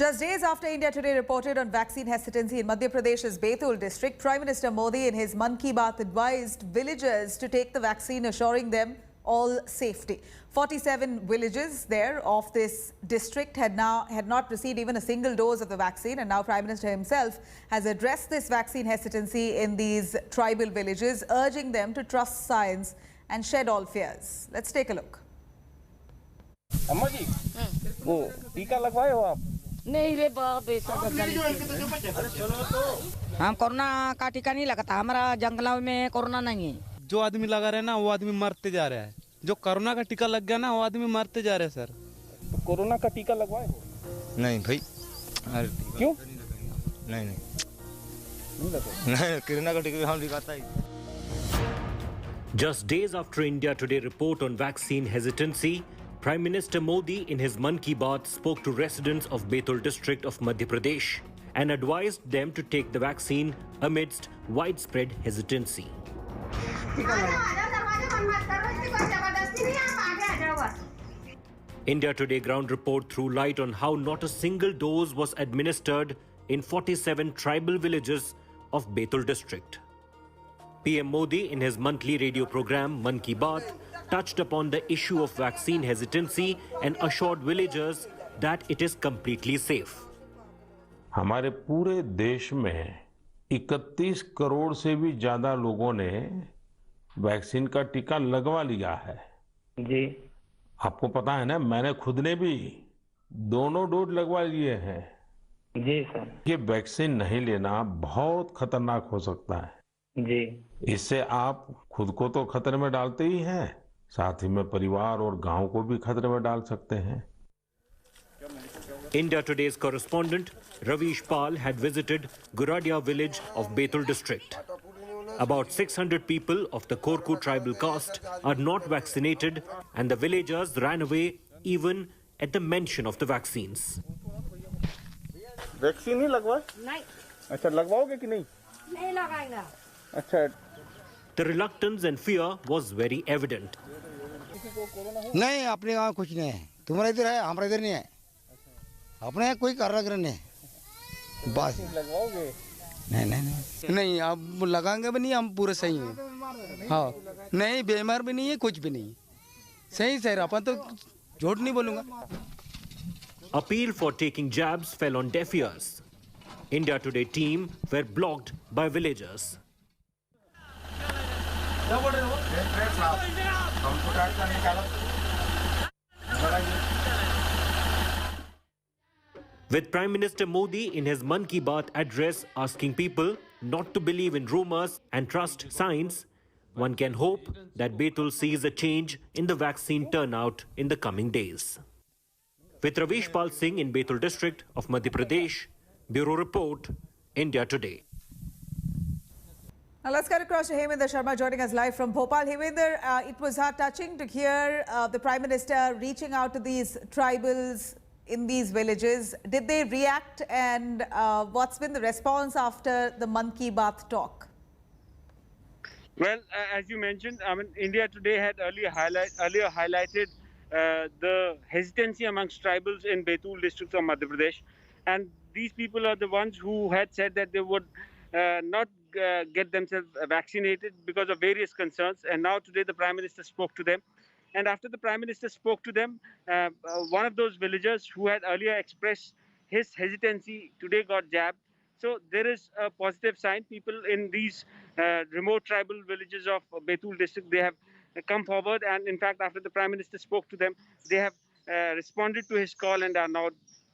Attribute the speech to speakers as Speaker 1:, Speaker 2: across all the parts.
Speaker 1: Just days after India Today reported on vaccine hesitancy in Madhya Pradesh's Betul district, Prime Minister Modi in his Mann Ki Baat advised villagers to take the vaccine, assuring them all safety. 47 villages there of this district had not received even a single dose of the vaccine, and now Prime Minister himself has addressed this vaccine hesitancy in these tribal villages, urging them to trust science and shed all fears. Let's take a look.
Speaker 2: अम्मा जी, वो टीका लगवाए हो आप?
Speaker 3: नहीं रे बाप ऐसा हम कोरोना का टीका नहीं लगाता। हमारा जंगलों में कोरोना नहीं है।
Speaker 4: जो आदमी लगा रहे हैं ना वो आदमी मरते जा रहा है। जो कोरोना का टीका लग गया ना वो आदमी मरते जा रहे हैं सर।
Speaker 2: तो कोरोना का टीका लगवाए हो?
Speaker 4: नहीं भाई।
Speaker 2: क्यों?
Speaker 4: नहीं
Speaker 2: नहीं
Speaker 4: कोरोना का टीका हम लगाता ही।
Speaker 5: Just days after India Today report on vaccine hesitancy, Prime Minister Modi in his Mann Ki Baat spoke to residents of Betul district of Madhya Pradesh and advised them to take the vaccine amidst widespread hesitancy. India Today ground report threw light on how not a single dose was administered in 47 tribal villages of Betul district. PM Modi in his monthly radio program Mann Ki Baat touched upon the issue of vaccine hesitancy and assured villagers that it is completely safe.
Speaker 6: हमारे पूरे देश में 31 करोड़ से भी ज्यादा लोगों ने vaccine का टीका लगवा लिया है।
Speaker 2: जी।
Speaker 6: आपको पता है ना, मैंने खुद ने भी दोनों डोज लगवा लिए हैं।
Speaker 2: जी सर।
Speaker 6: ये वैक्सीन नहीं लेना बहुत खतरनाक हो सकता है।
Speaker 2: जी।
Speaker 6: इससे आप खुद को तो खतरे में डालते ही हैं, साथ ही में परिवार और गांव को भी खतरे में डाल सकते हैं।
Speaker 5: India Today's correspondent Ravish Pal had visited Guradia village of Betul district. About 600 people of the Korku tribal caste are not vaccinated, and the villagers ran away even at the mention of the vaccines.
Speaker 2: Vaccine नहीं लगवाए?
Speaker 3: नहीं।
Speaker 2: अच्छा, लगवाओगे कि नहीं?
Speaker 3: नहीं लगाएंगे।
Speaker 2: अच्छा।
Speaker 5: The reluctance and fear was very evident.
Speaker 7: नहीं, अपने गाँव कुछ नहीं है। तुम्हारा इधर है, हमारा इधर नहीं है। अपने कोई कार्य नहीं है। बस
Speaker 2: लगवाओगे?
Speaker 7: नहीं, आप लगाएंगे भी नहीं, हम पूरे सही हैं। हाँ, नहीं बीमार भी नहीं है, कुछ भी नहीं। सही सर, अपन तो झूठ नहीं बोलूँगा।
Speaker 5: Appeal for taking jabs fell on deaf ears. India Today team were blocked by villagers. With Prime Minister Modi in his Mann Ki Baat address asking people not to believe in rumors and trust science, one can hope that Betul sees a change in the vaccine turnout in the coming days. With Ravish Pal Singh in Betul district of Madhya Pradesh, Bureau Report, India Today.
Speaker 1: Now let's get across to Heminder Sharma joining us live from Bhopal. Heminder, it was heart-touching to hear the Prime Minister reaching out to these tribals in these villages. Did they react, and what's been the response after the Mann Ki Baat talk?
Speaker 8: Well, as you mentioned, I mean, India Today had earlier highlighted the hesitancy amongst tribals in Betul district of Madhya Pradesh, and these people are the ones who had said that they would not get themselves vaccinated because of various concerns. And now today the Prime Minister spoke to them. And after the Prime Minister spoke to them, one of those villagers who had earlier expressed his hesitancy today got jabbed. So there is a positive sign. People in these remote tribal villages of Betul district, they have come forward. And in fact, after the Prime Minister spoke to them, they have responded to his call and are now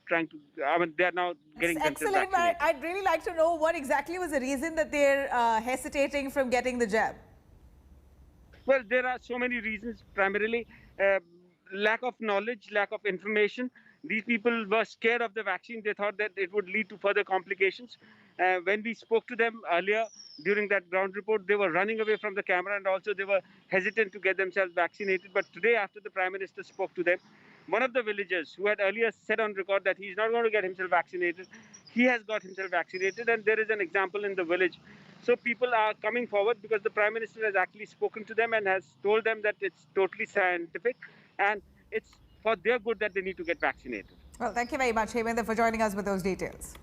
Speaker 8: trying to, I mean, they are now getting themselves vaccinated.
Speaker 1: I'd really like to know what exactly was the reason that they're hesitating from getting the jab.
Speaker 8: Well, there are so many reasons, primarily lack of knowledge, lack of information. These people were scared of the vaccine. They thought that it would lead to further complications. When we spoke to them earlier during that ground report, they were running away from the camera, and also they were hesitant to get themselves vaccinated. But today, after the Prime Minister spoke to them, one of the villagers who had earlier said on record that he's not going to get himself vaccinated, he has got himself vaccinated, and there is an example in the village. So people are coming forward because the Prime Minister has actually spoken to them and has told them that it's totally scientific and it's for their good that they need to get vaccinated.
Speaker 1: Well, thank you very much, Hemendra, for joining us with those details.